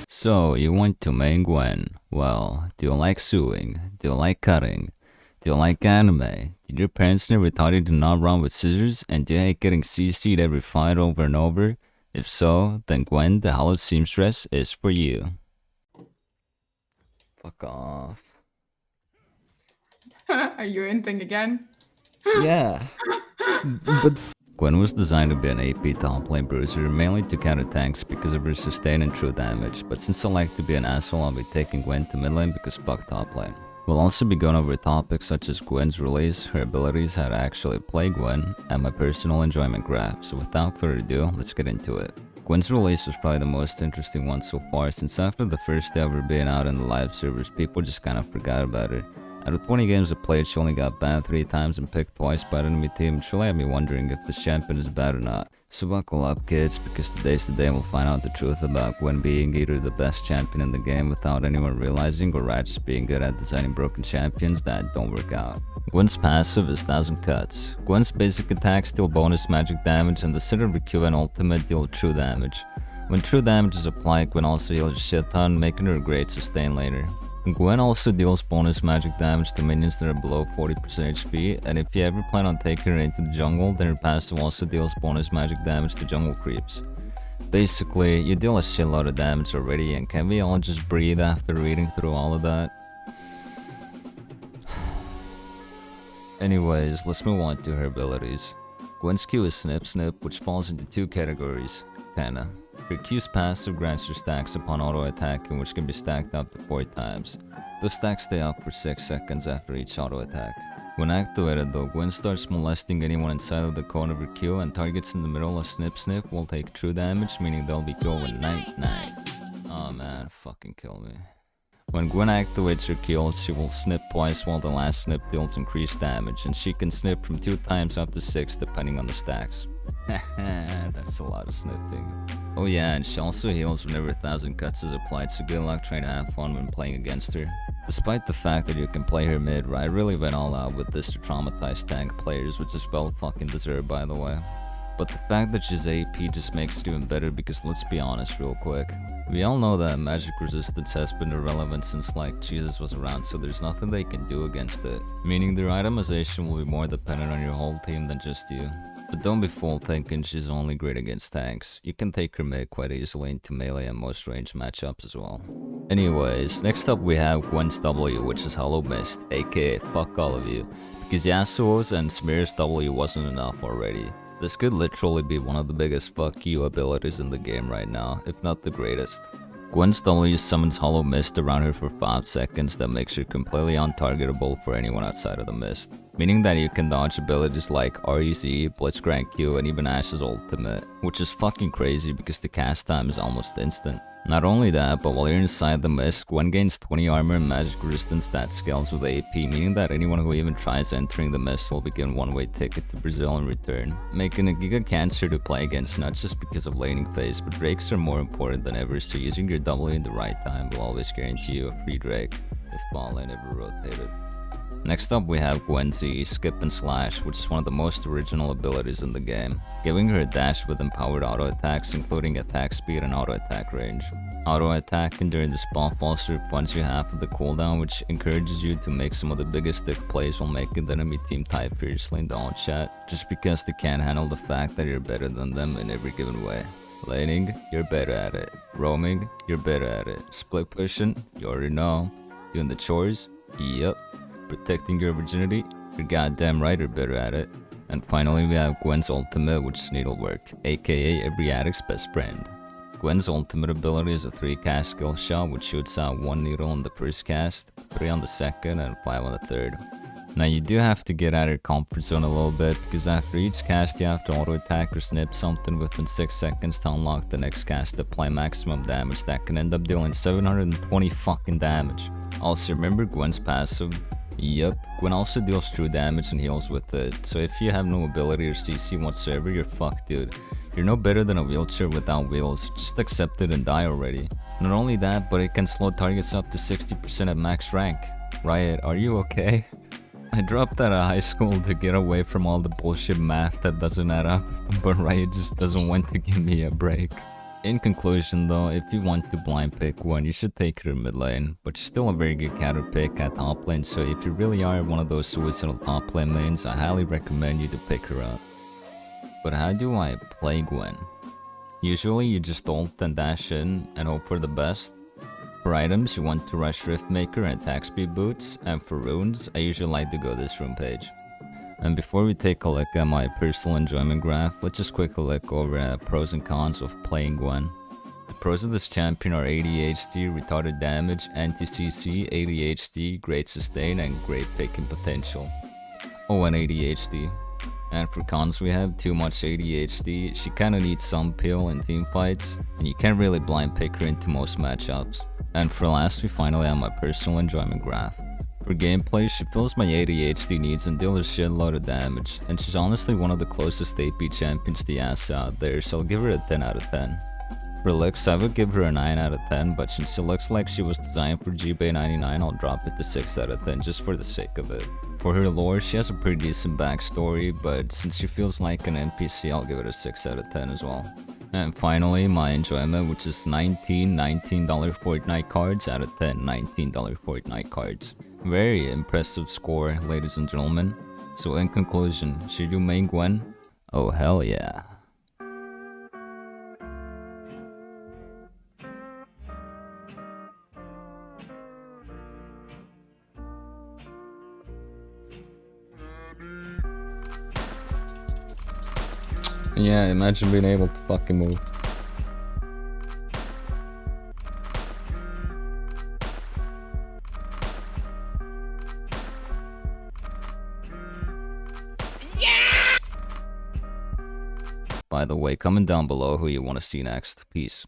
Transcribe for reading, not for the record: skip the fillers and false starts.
So, you went to main Gwen. Well, do you like suing? Do you like cutting? Do you like anime? Did your parents never taught you to not run with scissors? And do you hate getting CC'd every fight over and over? If so, then Gwen, the Hallowed Seamstress, is for you. Fuck off. Are you in thing again? Yeah. But Gwen was designed to be an AP top lane bruiser, mainly to counter tanks because of her sustain and true damage, but since I like to be an asshole, I'll be taking Gwen to mid lane because fuck top lane. We'll also be going over topics such as Gwen's release, her abilities, how to actually play Gwen, and my personal enjoyment graph, so without further ado, let's get into it. Gwen's release was probably the most interesting one so far, since after the first day of her being out in the live servers, people just kind of forgot about her. Out of 20 games I played, she only got banned 3 times and picked twice by the enemy team, and truly had me wondering if this champion is bad or not. So buckle up kids, because today's the day we'll find out the truth about Gwen being either the best champion in the game without anyone realizing, or Rat just being good at designing broken champions that don't work out. Gwen's passive is 1000 cuts. Gwen's basic attacks deal bonus magic damage, and the center of her Q and ultimate deal true damage. When true damage is applied, Gwen also heals a shit ton, making her a great sustain laner. Gwen also deals bonus magic damage to minions that are below 40% HP, and if you ever plan on taking her into the jungle, then her passive also deals bonus magic damage to jungle creeps. Basically, you deal a shitload of damage already, and can we all just breathe after reading through all of that? Anyways, let's move on to her abilities. Gwen's Q is Snip Snip, which falls into 2 categories, kinda. Her Q's passive grants her stacks upon auto attacking, which can be stacked up to 4 times. Those stacks stay up for 6 seconds after each auto attack. When activated though, Gwen starts molesting anyone inside of the cone of her Q, and targets in the middle of Snip Snip will take true damage, meaning they'll be going night-night. Oh man, fucking kill me. When Gwen activates her Q, she will snip twice while the last snip deals increased damage, and she can snip from 2 times up to 6 depending on the stacks. That's a lot of snipping. Oh yeah, and she also heals whenever 1000 cuts is applied, so good luck trying to have fun when playing against her. Despite the fact that you can play her mid, Riot really went all out with this to traumatize tank players, which is well fucking deserved by the way. But the fact that she's AP just makes it even better, because let's be honest real quick. We all know that magic resistance has been irrelevant since like Jesus was around, so there's nothing they can do against it. Meaning their itemization will be more dependent on your whole team than just you. But don't be fooled thinking she's only great against tanks. You can take her mid quite easily into melee and most range matchups as well. Anyways, next up we have Gwen's W, which is Hallowed Mist, aka fuck all of you, because Yasuo's and Smear's W wasn't enough already. This could literally be one of the biggest fuck you abilities in the game right now, if not the greatest. Gwen's W summons Hallowed Mist around her for 5 seconds that makes her completely untargetable for anyone outside of the mist. Meaning that you can dodge abilities like REZ, Blitzcrank Q, and even Ash's ultimate, which is fucking crazy because the cast time is almost instant. Not only that, but while you're inside the mist, Gwen gains 20 armor and magic resistance that scales with AP, meaning that anyone who even tries entering the mist will be given one-way ticket to Brazil in return, making a giga cancer to play against not just because of laning phase, but drakes are more important than ever, so using your W in the right time will always guarantee you a free drake, if bot lane ever rotated. Next up we have Gwen's E, Skip and Slash, which is one of the most original abilities in the game, giving her a dash with empowered auto attacks including attack speed and auto attack range. Auto attacking during the spawn falls refunds you half of the cooldown, which encourages you to make some of the biggest stick plays while making the enemy team type fiercely in the all chat, just because they can't handle the fact that you're better than them in every given way. Laning, you're better at it. Roaming, you're better at it. Split pushing, you already know. Doing the chores, yep. Protecting your virginity, you're goddamn right you're better at it. And finally we have Gwen's ultimate, which is Needlework, aka every addict's best friend. Gwen's ultimate ability is a 3-cast skill shot, which shoots out 1 needle on the first cast, 3 on the second, and 5 on the third. Now you do have to get out of your comfort zone a little bit, because after each cast you have to auto attack or snip something within 6 seconds to unlock the next cast to apply maximum damage that can end up dealing 720 fucking damage. Also remember Gwen's passive. Yep, Gwen also deals true damage and heals with it, so if you have no ability or CC whatsoever, you're fucked, dude. You're no better than a wheelchair without wheels, just accept it and die already. Not only that, but it can slow targets up to 60% at max rank. Riot, are you okay? I dropped out of high school to get away from all the bullshit math that doesn't add up, but Riot just doesn't want to give me a break. In conclusion though, if you want to blind pick one, you should take her mid lane, but she's still a very good counter pick at top lane, so if you really are one of those suicidal top lane mains, I highly recommend you to pick her up. But how do I play Gwen? Usually you just ult and dash in and hope for the best. For items, you want to rush Riftmaker and attack speed boots, and for runes, I usually like to go this rune page. And before we take a look at my personal enjoyment graph, let's just quickly look over at pros and cons of playing Gwen. The pros of this champion are ADHD, retarded damage, anti-CC, ADHD, great sustain, and great picking potential. Oh, and ADHD. And for cons we have too much ADHD, she kinda needs some peel in team fights, and you can't really blind pick her into most matchups. And for last, we finally have my personal enjoyment graph. For gameplay, she fills my ADHD needs and deals a shitload of damage, and she's honestly one of the closest AP champions to Yasuo out there, so I'll give her a 10 out of 10. For looks, I would give her a 9 out of 10, but since she looks like she was designed for GB 99, I'll drop it to 6 out of 10 just for the sake of it. For her lore, she has a pretty decent backstory, but since she feels like an NPC, I'll give it a 6 out of 10 as well. And finally, my enjoyment, which is $19 Fortnite cards out of 10 $19 Fortnite cards. Very impressive score, ladies and gentlemen. So in conclusion, should you main Gwen? Oh hell yeah. Yeah, imagine being able to fucking move. By the way, comment down below who you want to see next. Peace.